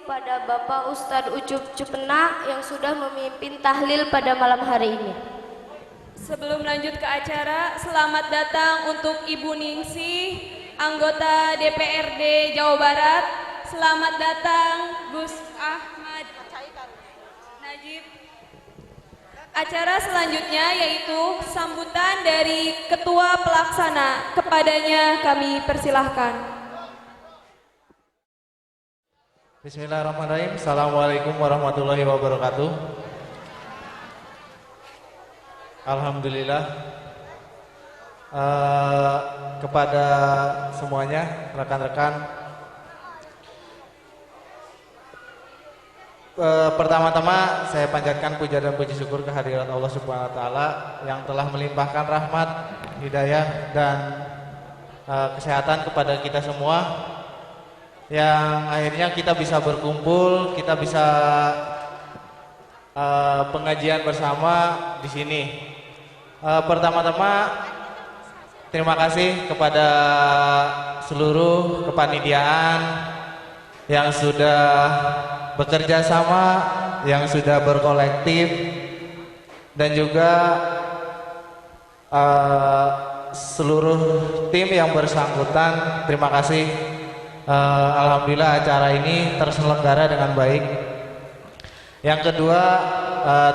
kepada Bapak Ustadz Ucup Cupena yang sudah memimpin tahlil pada malam hari ini. Sebelum lanjut ke acara, selamat datang untuk Ibu Ningsih, anggota DPRD Jawa Barat. Selamat datang Gus Ahmad Najib. Acara selanjutnya yaitu sambutan dari Ketua Pelaksana. Kepadanya kami persilahkan. Bismillahirrahmanirrahim. Assalamualaikum warahmatullahi wabarakatuh. Alhamdulillah, kepada semuanya, rekan-rekan, pertama-tama saya panjatkan puja dan puji syukur kehadirat Allah Subhanahu wa taala yang telah melimpahkan rahmat, hidayah dan kesehatan kepada kita semua, yang akhirnya kita bisa berkumpul, kita bisa pengajian bersama di sini. Pertama-tama terima kasih kepada seluruh kepanitiaan yang sudah bekerja sama, yang sudah berkolektif, dan juga seluruh tim yang bersangkutan. Terima kasih. Alhamdulillah acara ini terselenggara dengan baik. Yang kedua,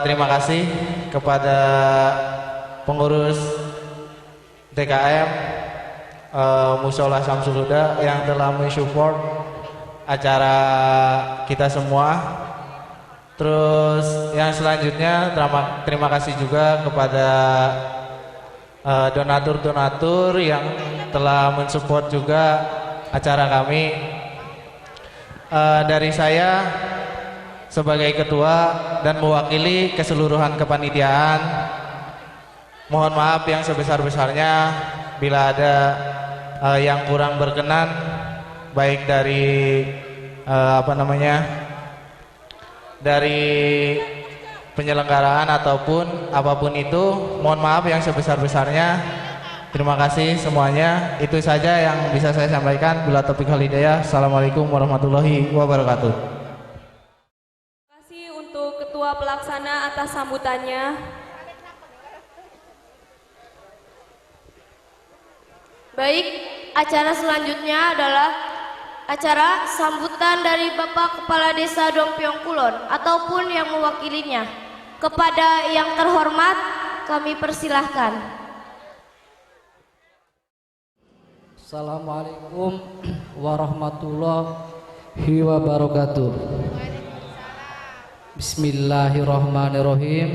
terima kasih kepada pengurus DKM Mushola Syamsul Huda yang telah mensupport acara kita semua. Terus yang selanjutnya terima kasih juga kepada donatur-donatur yang telah mensupport juga acara kami. Dari saya sebagai ketua dan mewakili keseluruhan kepanitiaan, mohon maaf yang sebesar-besarnya bila ada yang kurang berkenan, baik dari dari penyelenggaraan ataupun apapun itu. Mohon maaf yang sebesar-besarnya. Terima kasih semuanya. Itu saja yang bisa saya sampaikan. Bila taufiq wal hidayah. Assalamualaikum warahmatullahi wabarakatuh. Terima kasih untuk Ketua Pelaksana atas sambutannya. Baik, acara selanjutnya adalah acara sambutan dari Bapak Kepala Desa Dongpyong Kulon ataupun yang mewakilinya. Kepada yang terhormat kami persilahkan. Assalamualaikum warahmatullahi wabarakatuh. Bismillahirrahmanirrahim.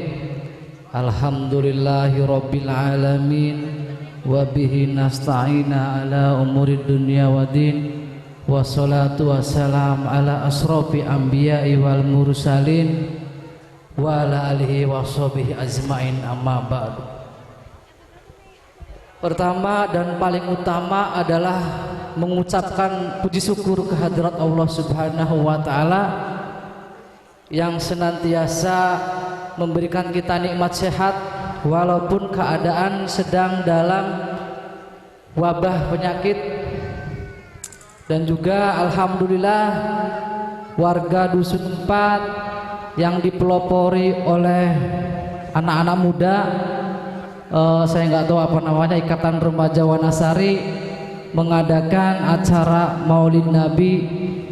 Alhamdulillahi rabbil alamin. Wabihi nasta'ina ala umurid dunya wa din. Wassalatu wassalam ala asrafi anbiya'i wal mursalin wa ala alihi wa sahbihi ajma'in, amma ba'du. Pertama dan paling utama adalah mengucapkan puji syukur kehadirat Allah Subhanahu wa taala yang senantiasa memberikan kita nikmat sehat walaupun keadaan sedang dalam wabah penyakit. Dan juga alhamdulillah warga dusun 4 yang dipelopori oleh anak-anak muda, saya nggak tahu apa namanya, Ikatan Remaja Wanasari, mengadakan acara Maulid Nabi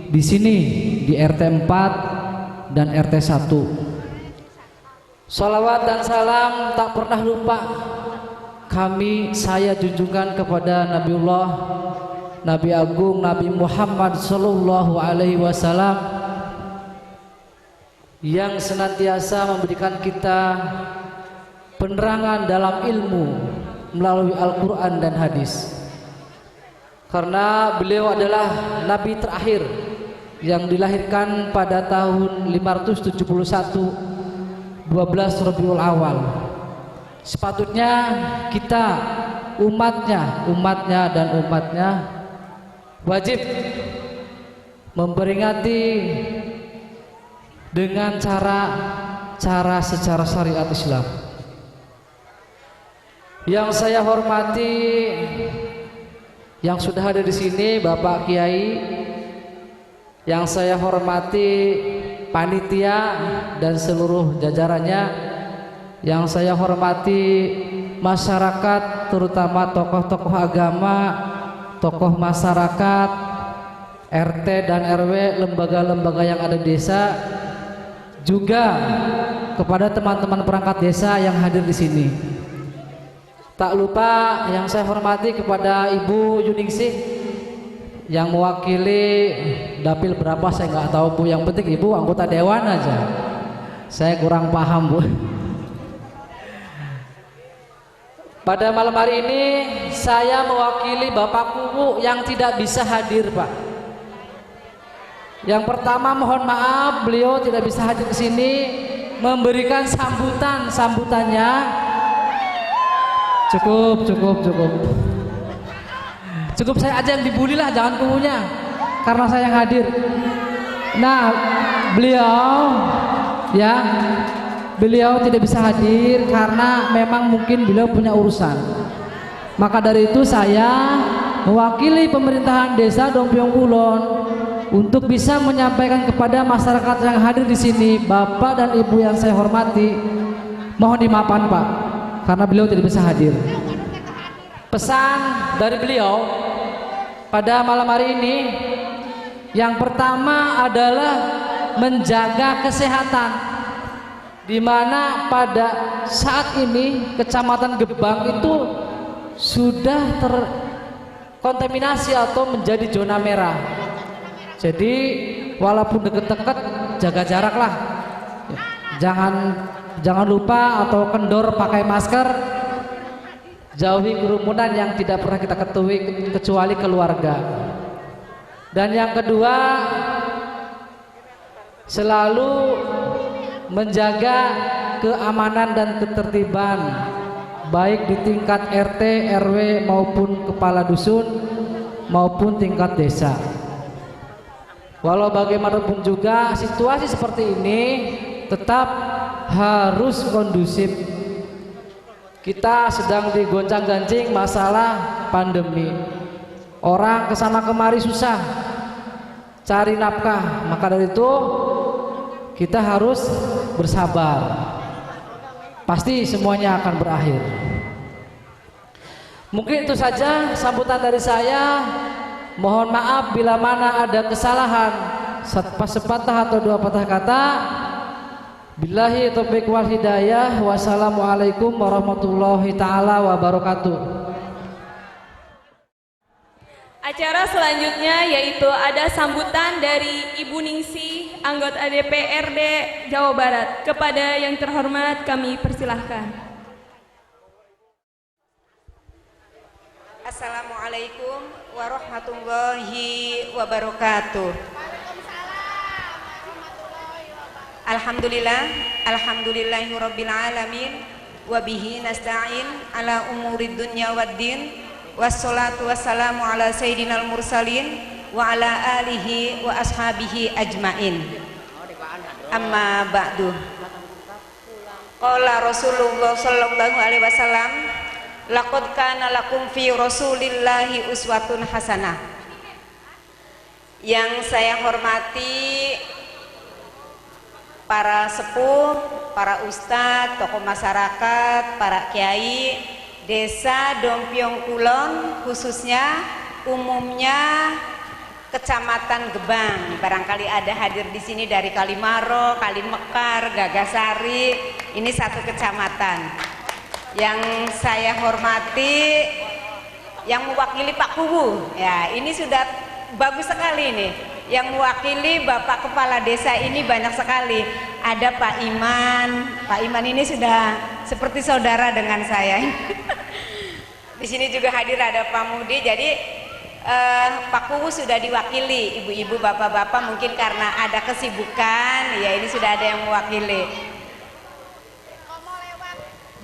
di sini di RT 4 dan RT 1. Salawat dan salam tak pernah lupa saya junjungkan kepada Nabiullah, Nabi Agung, Nabi Muhammad Sallallahu Alaihi Wasallam yang senantiasa memberikan kita penerangan dalam ilmu melalui Al-Quran dan hadis. Karena beliau adalah Nabi terakhir yang dilahirkan pada tahun 571 12 Rabiul Awal. Sepatutnya kita umatnya wajib memperingati dengan cara secara syariat Islam. Yang saya hormati yang sudah ada di sini, Bapak Kiai yang saya hormati panitia dan seluruh jajarannya, yang saya hormati masyarakat, terutama tokoh-tokoh agama, tokoh masyarakat, RT dan RW, lembaga-lembaga yang ada di desa, juga kepada teman-teman perangkat desa yang hadir di sini. Tak lupa yang saya hormati kepada Ibu Yuningsih yang mewakili dapil berapa saya nggak tahu Bu, yang penting Ibu anggota dewan aja. Saya kurang paham Bu. Pada malam hari ini saya mewakili Bapak Kuwu yang tidak bisa hadir Pak. Yang pertama mohon maaf beliau tidak bisa hadir ke sini memberikan sambutannya. Cukup saya aja yang dibully lah, jangan Kuwunya, karena saya yang hadir. Nah beliau tidak bisa hadir karena memang mungkin beliau punya urusan. Maka dari itu saya mewakili pemerintahan desa Dompiong Kulon untuk bisa menyampaikan kepada masyarakat yang hadir di sini, Bapak dan Ibu yang saya hormati, mohon dimaafkan Pak, karena beliau tidak bisa hadir. Pesan dari beliau pada malam hari ini, yang pertama adalah menjaga kesehatan, di mana pada saat ini Kecamatan Gebang itu sudah terkontaminasi atau menjadi zona merah. Jadi walaupun deket-deket jaga jarak lah, jangan lupa atau kendor pakai masker, jauhi kerumunan yang tidak pernah kita ketahui kecuali keluarga. Dan yang kedua, selalu menjaga keamanan dan ketertiban baik di tingkat RT, RW maupun kepala dusun maupun tingkat desa. Walau bagaimanapun juga situasi seperti ini tetap harus kondusif. Kita sedang digoncang-gancing masalah pandemi. Orang kesana kemari susah cari nafkah, maka dari itu kita harus bersabar. Pasti semuanya akan berakhir. Mungkin itu saja sambutan dari saya. Mohon maaf bila mana ada kesalahan, sepatah atau dua patah kata. Billahi taufiq wal hidayah. Wassalamualaikum warahmatullahi taala wabarakatuh. Acara selanjutnya yaitu ada sambutan dari Ibu Ningsih, anggota DPRD Jawa Barat. Kepada yang terhormat kami persilahkan. Assalamualaikum warahmatullahi wabarakatuh. Alhamdulillahirabbil alamin wa bihi nasta'in ala umurid dunya waddin. Wassalatu wassalamu ala sayyidinal mursalin wa ala alihi wa ashabihi ajmain. Amma ba'du. Qala Rasulullah sallallahu alaihi wasallam, laqad kana lakum fi Rasulillahi uswatun hasanah. Yang saya hormati para sepuh, para ustadz, tokoh masyarakat, para kiai Desa Dompiong Kulon, khususnya umumnya Kecamatan Gebang. Barangkali ada hadir di sini dari Kalimaro, Kalimekar, Gagasari. Ini satu kecamatan. Yang saya hormati, yang mewakili Pak Kuwu. Ya, ini sudah bagus sekali nih. Yang mewakili Bapak Kepala Desa ini banyak sekali. Ada Pak Iman. Pak Iman ini sudah seperti saudara dengan saya. Di sini juga hadir ada Pak Mudi. Jadi Pak Kuwu sudah diwakili. Ibu-ibu, bapak-bapak mungkin karena ada kesibukan, ya ini sudah ada yang mewakili.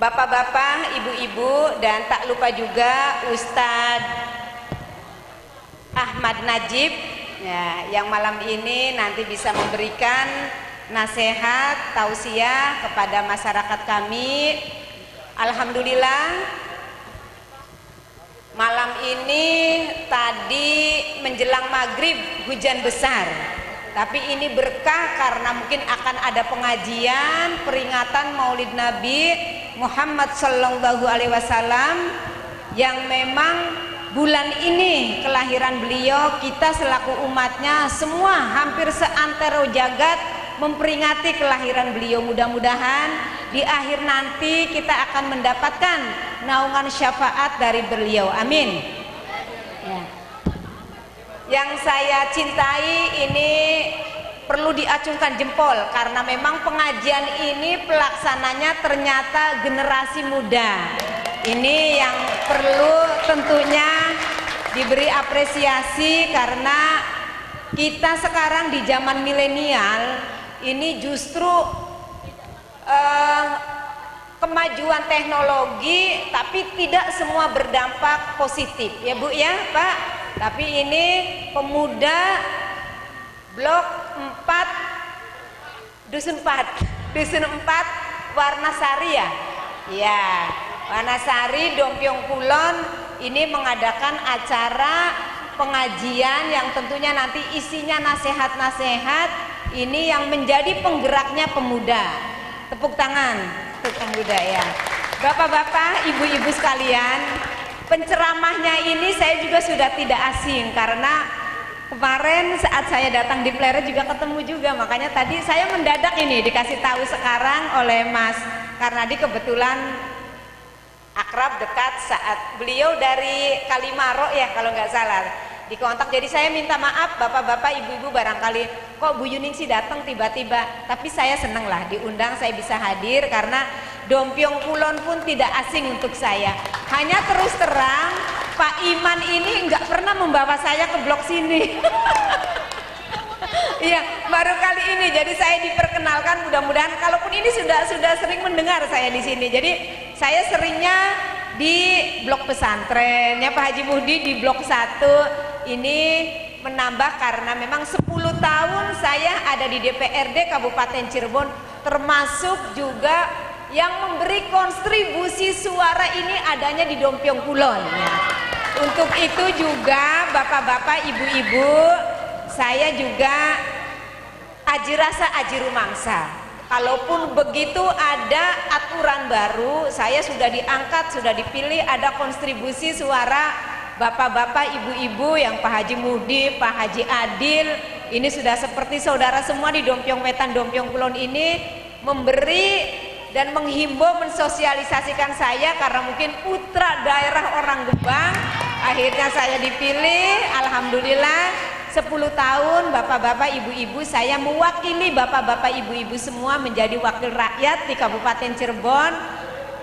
Bapak-bapak, ibu-ibu, dan tak lupa juga Ustadz Ahmad Najib, ya, yang malam ini nanti bisa memberikan nasihat, tausiah kepada masyarakat kami. Alhamdulillah, malam ini tadi menjelang maghrib hujan besar. Tapi ini berkah karena mungkin akan ada pengajian peringatan Maulid Nabi Muhammad Sallallahu Alaihi Wasallam yang memang bulan ini kelahiran beliau. Kita selaku umatnya semua hampir seantero jagat memperingati kelahiran beliau. Mudah-mudahan di akhir nanti kita akan mendapatkan naungan syafaat dari beliau. Amin. Ya. Yang saya cintai ini perlu diacungkan jempol karena memang pengajian ini pelaksananya ternyata generasi muda. Ini yang perlu tentunya diberi apresiasi karena kita sekarang di zaman milenial ini justru kemajuan teknologi tapi tidak semua berdampak positif ya Bu ya Pak. Tapi ini pemuda blok 4 dusun 4 Warnasari ya. Ya, Warnasari Dompiong Kulon ini mengadakan acara pengajian yang tentunya nanti isinya nasihat-nasihat ini yang menjadi penggeraknya pemuda. Tepuk tangan untuk pemuda ya. Bapak-bapak, ibu-ibu sekalian, penceramahnya ini saya juga sudah tidak asing karena kemarin saat saya datang di Pleret juga ketemu juga, makanya tadi saya mendadak ini dikasih tahu sekarang oleh Mas Karnadi, kebetulan akrab dekat saat beliau dari Kalimaro ya kalau nggak salah dikontak. Jadi saya minta maaf bapak-bapak ibu-ibu barangkali kok Bu Yuningsi datang tiba-tiba, tapi saya seneng lah diundang, saya bisa hadir karena Dompiong Kulon pun tidak asing untuk saya. Hanya terus terang Pak Iman ini nggak pernah membawa saya ke blok sini. Iya, baru kali ini. Jadi saya diperkenalkan, mudah-mudahan kalaupun ini sudah sering mendengar saya di sini. Jadi saya seringnya di blok pesantrennya Pak Haji Muhdi di blok 1 ini menambah karena memang 10 tahun saya ada di DPRD Kabupaten Cirebon, termasuk juga yang memberi kontribusi suara ini adanya di Dompiong Kulon ya. Untuk itu juga bapak-bapak ibu-ibu saya juga aji rasa aji rumangsa. Kalaupun begitu ada aturan baru, saya sudah diangkat, sudah dipilih, ada kontribusi suara bapak-bapak ibu-ibu yang Pak Haji Muhdi, Pak Haji Adil ini sudah seperti saudara semua di Dompiong Wetan, Dompiong Kulon ini memberi dan menghimbau mensosialisasikan saya karena mungkin putra daerah orang Gebang. Akhirnya saya dipilih, alhamdulillah 10 tahun bapak-bapak ibu-ibu saya mewakili bapak-bapak ibu-ibu semua menjadi wakil rakyat di Kabupaten Cirebon.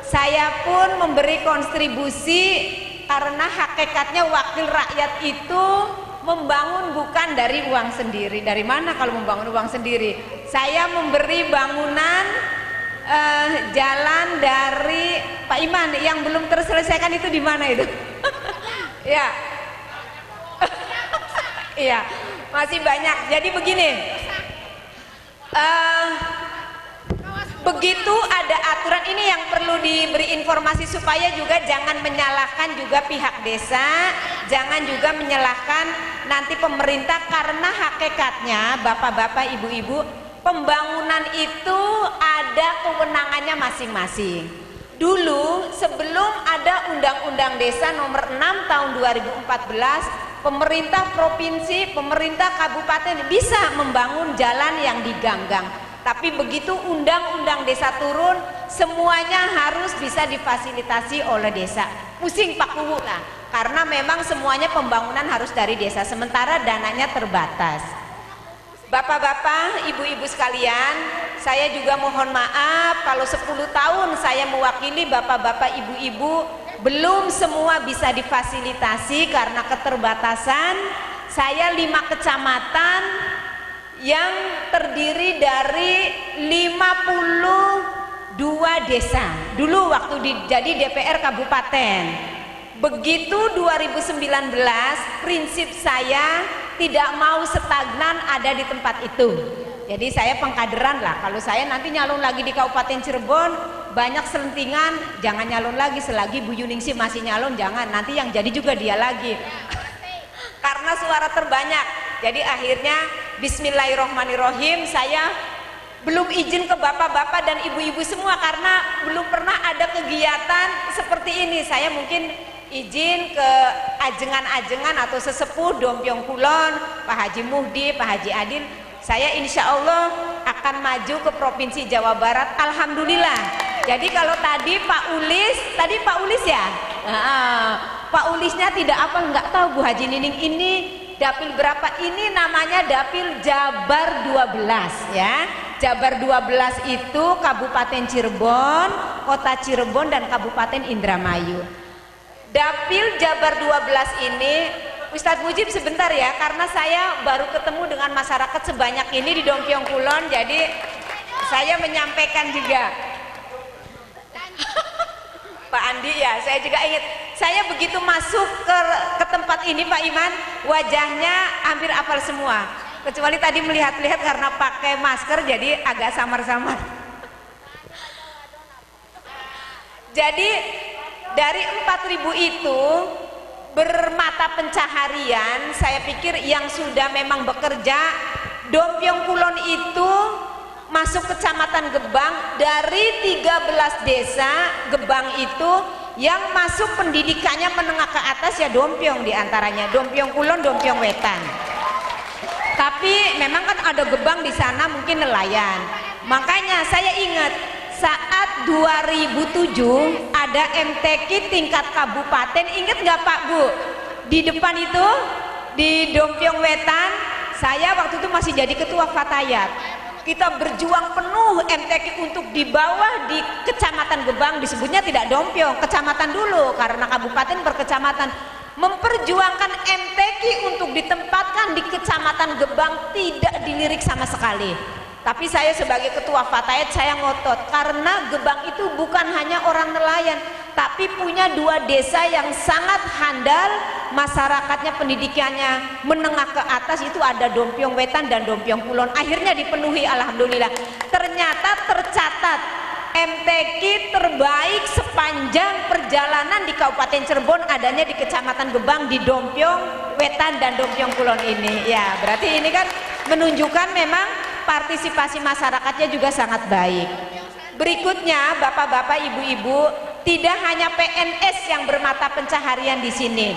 Saya pun memberi kontribusi karena hakikatnya wakil rakyat itu membangun bukan dari uang sendiri. Dari mana kalau membangun uang sendiri? Saya memberi bangunan jalan dari Pak Iman yang belum terselesaikan itu di mana itu? Ya, iya masih banyak. Jadi begini, begitu ada aturan ini yang perlu diberi informasi supaya juga jangan menyalahkan juga pihak desa, jangan juga menyalahkan nanti pemerintah karena hakikatnya bapak-bapak ibu-ibu pembangunan itu ada kewenangannya masing-masing. Dulu sebelum ada Undang-Undang Desa nomor 6 tahun 2014, pemerintah provinsi, pemerintah kabupaten bisa membangun jalan yang diganggang. Tapi begitu Undang-Undang Desa turun, semuanya harus bisa difasilitasi oleh desa. Pusing Pak Kuwu lah, karena memang semuanya pembangunan harus dari desa, sementara dananya terbatas. Bapak-bapak, ibu-ibu sekalian, saya juga mohon maaf kalau 10 tahun saya mewakili bapak-bapak ibu-ibu belum semua bisa difasilitasi karena keterbatasan. Saya 5 kecamatan yang terdiri dari 52 desa dulu waktu jadi DPR kabupaten. Begitu 2019 prinsip saya tidak mau stagnan ada di tempat itu. Jadi saya pengkaderan lah, kalau saya nanti nyalon lagi di Kabupaten Cirebon banyak selentingan, jangan nyalon lagi selagi Bu Yuningsi masih nyalon, jangan, nanti yang jadi juga dia lagi karena suara terbanyak. Jadi akhirnya bismillahirrohmanirrohim, saya belum izin ke bapak-bapak dan ibu-ibu semua karena belum pernah ada kegiatan seperti ini. Saya mungkin izin ke ajengan-ajengan atau sesepuh Dompiong Kulon, Pak Haji Muhdi, Pak Haji Adil. Saya insya Allah akan maju ke Provinsi Jawa Barat, alhamdulillah. Jadi kalau tadi Pak Ulis ya, Pak Ulisnya tidak apa, nggak tahu Bu Haji Nining ini dapil berapa. Ini namanya dapil Jabar 12 ya. Jabar 12 itu Kabupaten Cirebon, Kota Cirebon dan Kabupaten Indramayu. Dapil Jabar 12 ini, Ustadz Mujib sebentar ya, karena saya baru ketemu dengan masyarakat sebanyak ini di Dompiong Kulon, jadi saya menyampaikan juga. Pak Andi ya, saya juga ingat, saya begitu masuk ke tempat ini Pak Iman, wajahnya hampir apal semua, kecuali tadi melihat-lihat karena pakai masker jadi agak samar-samar. Jadi dari 4.000 itu bermata pencaharian, saya pikir yang sudah memang bekerja, Dompiong Kulon itu masuk kecamatan Gebang, dari 13 desa Gebang itu yang masuk pendidikannya menengah ke atas ya Dompiong diantaranya, Dompiong Kulon, Dompiong Wetan. Tapi memang kan ada Gebang di sana mungkin nelayan. Makanya saya ingat saat 2007 ada MTQ tingkat kabupaten, ingat nggak Pak Bu? Di depan itu di Dompiong Wetan, saya waktu itu masih jadi ketua Fatayat. Kita berjuang penuh MTQ untuk di bawah di kecamatan Gebang, disebutnya tidak Dompiong, kecamatan dulu karena kabupaten per kecamatan. Memperjuangkan MTQ untuk ditempatkan di kecamatan Gebang tidak dilirik sama sekali. Tapi saya sebagai ketua Fatayat saya ngotot karena Gebang itu bukan hanya orang nelayan, tapi punya 2 desa yang sangat handal, masyarakatnya pendidikannya menengah ke atas, itu ada Dompiong Wetan dan Dompiong Kulon. Akhirnya dipenuhi alhamdulillah. Ternyata tercatat MTQ terbaik sepanjang perjalanan di Kabupaten Cirebon adanya di Kecamatan Gebang, di Dompiong Wetan dan Dompiong Kulon ini. Ya, berarti ini kan menunjukkan memang partisipasi masyarakatnya juga sangat baik. Berikutnya, bapak-bapak, ibu-ibu, tidak hanya PNS yang bermata pencaharian di sini.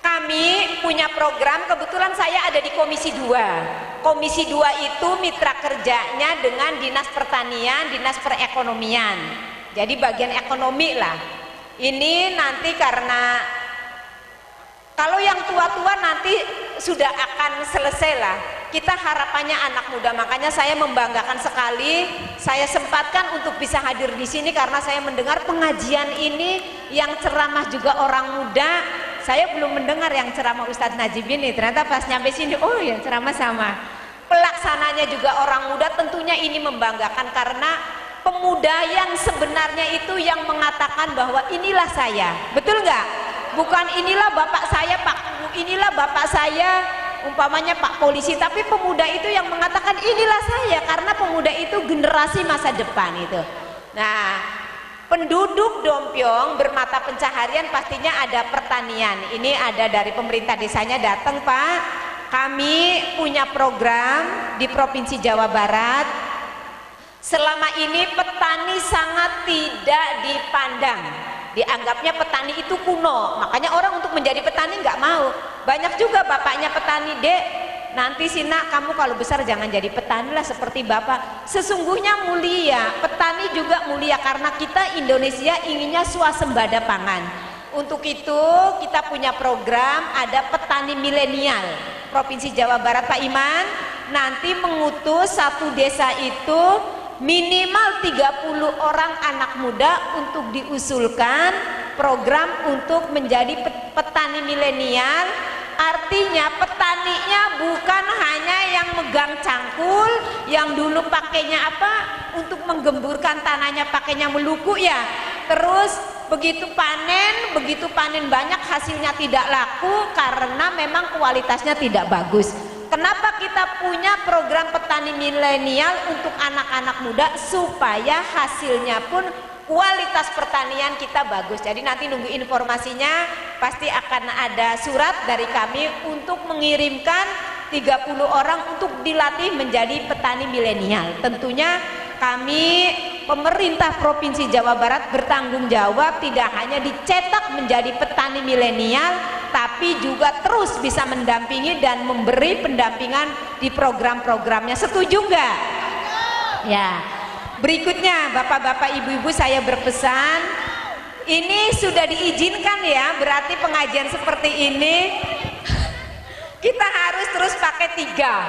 Kami punya program, kebetulan saya ada di Komisi 2. Komisi 2 itu mitra kerjanya dengan Dinas Pertanian, Dinas Perekonomian. Jadi bagian ekonomi lah. Ini nanti karena kalau yang tua-tua nanti sudah akan selesai lah. Kita harapannya anak muda, makanya saya membanggakan sekali saya sempatkan untuk bisa hadir di sini karena saya mendengar pengajian ini yang ceramah juga orang muda. Saya belum mendengar yang ceramah Ustadz Najib ini, ternyata pas nyampe sini, oh ya ceramah sama. Pelaksananya juga orang muda, tentunya ini membanggakan karena pemuda yang sebenarnya itu yang mengatakan bahwa inilah saya, betul nggak? Bukan inilah bapak saya Pak Guru, inilah bapak saya umpamanya Pak Polisi, tapi pemuda itu yang mengatakan inilah saya, karena pemuda itu generasi masa depan itu. Nah, penduduk Dompiong bermata pencaharian pastinya ada pertanian. Ini ada dari pemerintah desanya datang Pak. Kami punya program di Provinsi Jawa Barat. Selama ini petani sangat tidak dipandang. Dianggapnya petani itu kuno, makanya orang untuk menjadi petani nggak mau. Banyak juga bapaknya petani, Dek, nanti sih nak kamu kalau besar jangan jadi petani lah seperti bapak. Sesungguhnya mulia, petani juga mulia karena kita Indonesia inginnya swasembada pangan. Untuk itu kita punya program, ada petani milenial Provinsi Jawa Barat Pak Iman, nanti mengutus satu desa itu minimal 30 orang anak muda untuk diusulkan program untuk menjadi petani milenial. Artinya petaninya bukan hanya yang megang cangkul, yang dulu pakainya apa untuk menggemburkan tanahnya pakainya meluku ya, terus begitu panen banyak hasilnya tidak laku karena memang kualitasnya tidak bagus. Kenapa kita punya program petani milenial untuk anak-anak muda supaya hasilnya pun kualitas pertanian kita bagus. Jadi nanti nunggu informasinya pasti akan ada surat dari kami untuk mengirimkan 30 orang untuk dilatih menjadi petani milenial. Tentunya kami pemerintah Provinsi Jawa Barat bertanggung jawab tidak hanya dicetak menjadi petani milenial, tapi juga terus bisa mendampingi dan memberi pendampingan di program-programnya. Setuju nggak? Ya. Berikutnya Bapak-bapak Ibu-ibu saya berpesan, ini sudah diizinkan ya, berarti pengajian seperti ini kita harus terus pakai tiga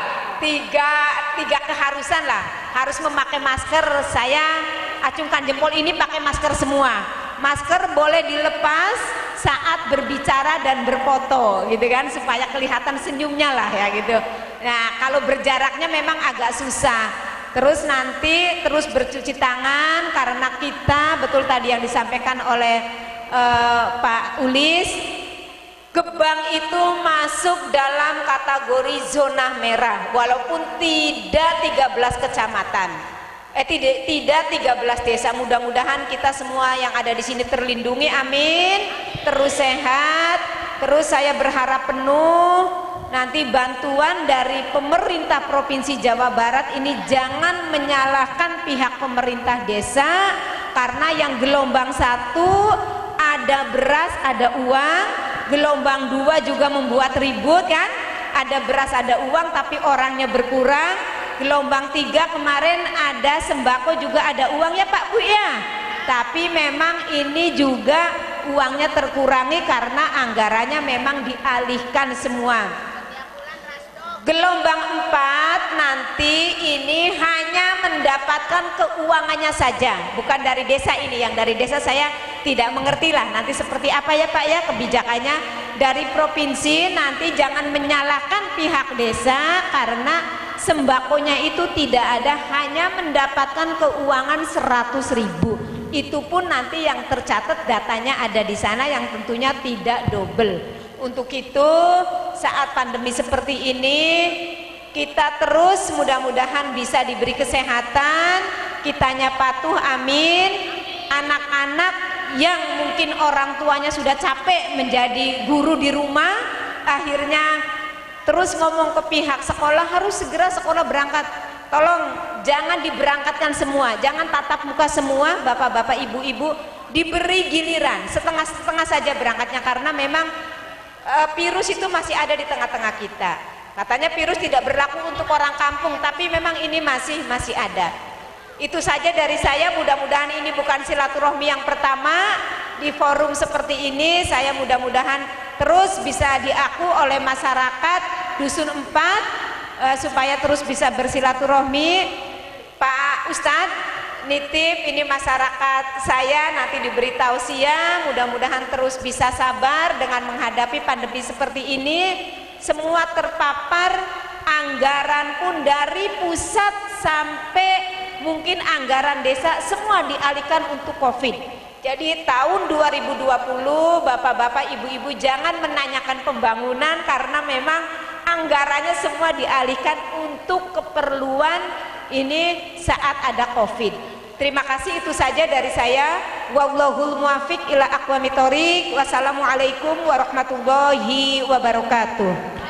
keharusan lah, harus memakai masker. Saya acungkan jempol, ini pakai masker semua. Masker boleh dilepas saat berbicara dan berfoto gitu kan, supaya kelihatan senyumnya lah ya gitu. Nah kalau berjaraknya memang agak susah. Terus nanti terus bercuci tangan, karena kita betul tadi yang disampaikan oleh Pak Ulis, Gebang itu masuk dalam kategori zona merah walaupun tidak 13 kecamatan. Tidak 13 desa. Mudah-mudahan kita semua yang ada di sini terlindungi, amin. Terus sehat. Terus saya berharap penuh nanti bantuan dari pemerintah Provinsi Jawa Barat ini jangan menyalahkan pihak pemerintah desa, karena yang gelombang 1 ada beras, ada uang, gelombang 2 juga membuat ribut kan, ada beras, ada uang tapi orangnya berkurang. Gelombang 3 kemarin ada sembako juga ada uang ya Pak Bu ya, tapi memang ini juga uangnya terkurangi karena anggarannya memang dialihkan semua. Gelombang 4 nanti ini hanya mendapatkan keuangannya saja, bukan dari desa ini. Yang dari desa saya tidak mengerti lah nanti seperti apa ya Pak ya kebijakannya. Dari provinsi nanti jangan menyalahkan pihak desa, karena sembakonya itu tidak ada, hanya mendapatkan keuangan 100.000. Itu pun nanti yang tercatat datanya ada di sana, yang tentunya tidak double. Untuk itu saat pandemi seperti ini kita terus mudah-mudahan bisa diberi kesehatan, kitanya patuh, amin. Anak-anak yang mungkin orang tuanya sudah capek menjadi guru di rumah, akhirnya terus ngomong ke pihak sekolah harus segera sekolah berangkat. Tolong jangan diberangkatkan semua, jangan tatap muka semua, bapak-bapak, ibu-ibu, diberi giliran, setengah-setengah saja berangkatnya, karena memang virus itu masih ada di tengah-tengah kita. Katanya virus tidak berlaku untuk orang kampung, tapi memang ini masih ada. Itu saja dari saya, mudah-mudahan ini bukan silaturahmi yang pertama di forum seperti ini. Saya mudah-mudahan terus bisa diaku oleh masyarakat Dusun 4 supaya terus bisa bersilaturahmi. Pak Ustadz nitip ini masyarakat saya nanti diberi tausiah, mudah-mudahan terus bisa sabar dengan menghadapi pandemi seperti ini. Semua terpapar, anggaran pun dari pusat sampai mungkin anggaran desa semua dialihkan untuk COVID. Jadi tahun 2020 bapak-bapak, ibu-ibu jangan menanyakan pembangunan, karena memang anggarannya semua dialihkan untuk keperluan ini saat ada COVID. Terima kasih, itu saja dari saya. Wallahul muwaffiq ila aqwamit thoriq. Wassalamualaikum warahmatullahi wabarakatuh.